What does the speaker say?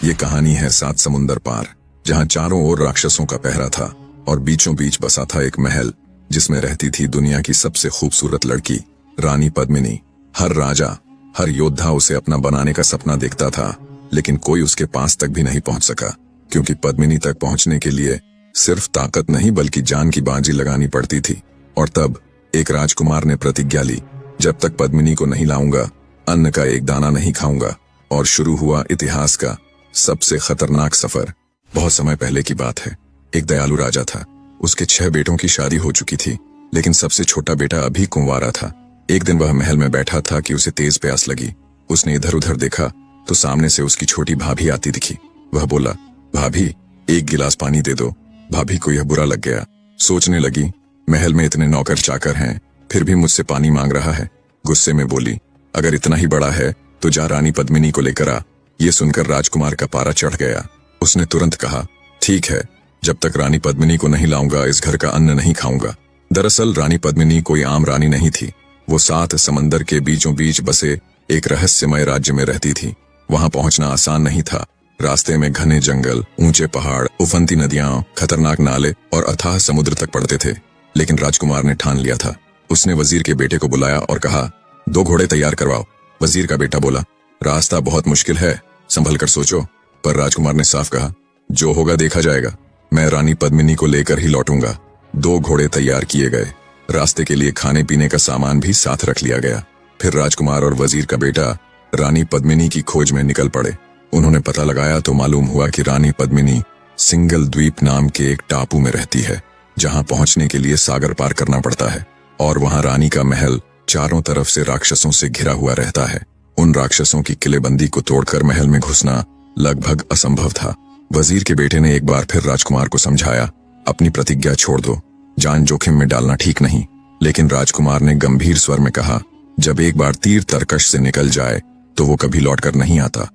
ये कहानी है 7 समुंदर पार, जहाँ चारों ओर राक्षसों का पहरा था और बीचों बीच बसा था एक महल जिसमें रहती थी दुनिया की सबसे खूबसूरत लड़की रानी पद्मिनी। हर राजा, हर योद्धा उसे अपना बनाने का सपना देखता था, लेकिन कोई उसके पास तक भी नहीं पहुंच सका, क्योंकि पद्मिनी तक पहुंचने के लिए सिर्फ ताकत नहीं बल्कि जान की बाजी लगानी पड़ती थी। और तब एक राजकुमार ने प्रतिज्ञा ली, जब तक पद्मिनी को नहीं लाऊंगा अन्न का एक दाना नहीं खाऊंगा। और शुरू हुआ इतिहास का सबसे खतरनाक सफर। बहुत समय पहले की बात है। एक दयालु राजा था। उसके 6 बेटों की शादी हो चुकी थी, लेकिन सबसे छोटा बेटा अभी कुंवारा था। एक दिन वह महल में बैठा था कि उसे तेज प्यास लगी। उसने इधर उधर देखा तो सामने से उसकी छोटी भाभी आती दिखी। वह बोला, भाभी, एक गिलास पानी दे दो। भाभी को यह बुरा लग गया। सोचने लगी, महल में इतने नौकर चाकर हैं, फिर भी मुझसे पानी मांग रहा है। गुस्से में बोली, अगर इतना ही बड़ा है तो जा रानी पद्मिनी को लेकर आ। ये सुनकर राजकुमार का पारा चढ़ गया। उसने तुरंत कहा, ठीक है, जब तक रानी पद्मिनी को नहीं लाऊंगा इस घर का अन्न नहीं खाऊंगा। दरअसल रानी पद्मिनी कोई आम रानी नहीं थी। वो 7 समंदर के बीचों बीच बसे एक रहस्यमय राज्य में रहती थी। वहां पहुंचना आसान नहीं था। रास्ते में घने जंगल, ऊंचे पहाड़, उफनती नदियां, खतरनाक नाले और अथाह समुद्र तक पड़ते थे। लेकिन राजकुमार ने ठान लिया था। उसने वजीर के बेटे को बुलाया और कहा, 2 घोड़े तैयार करवाओ। वजीर का बेटा बोला, रास्ता बहुत मुश्किल है, संभल कर सोचो। पर राजकुमार ने साफ कहा, जो होगा देखा जाएगा, मैं रानी पद्मिनी को लेकर ही लौटूंगा। 2 घोड़े तैयार किए गए। रास्ते के लिए खाने पीने का सामान भी साथ रख लिया गया। फिर राजकुमार और वजीर का बेटा रानी पद्मिनी की खोज में निकल पड़े। उन्होंने पता लगाया तो मालूम हुआ कि रानी पद्मिनी सिंगल द्वीप नाम के एक टापू में रहती है, जहां पहुंचने के लिए सागर पार करना पड़ता है। और वहां रानी का महल चारों तरफ से राक्षसों से घिरा हुआ रहता है। उन राक्षसों की किलेबंदी को तोड़कर महल में घुसना लगभग असंभव था। वजीर के बेटे ने एक बार फिर राजकुमार को समझाया, अपनी प्रतिज्ञा छोड़ दो, जान जोखिम में डालना ठीक नहीं। लेकिन राजकुमार ने गंभीर स्वर में कहा, जब एक बार तीर तरकश से निकल जाए तो वो कभी लौटकर नहीं आता।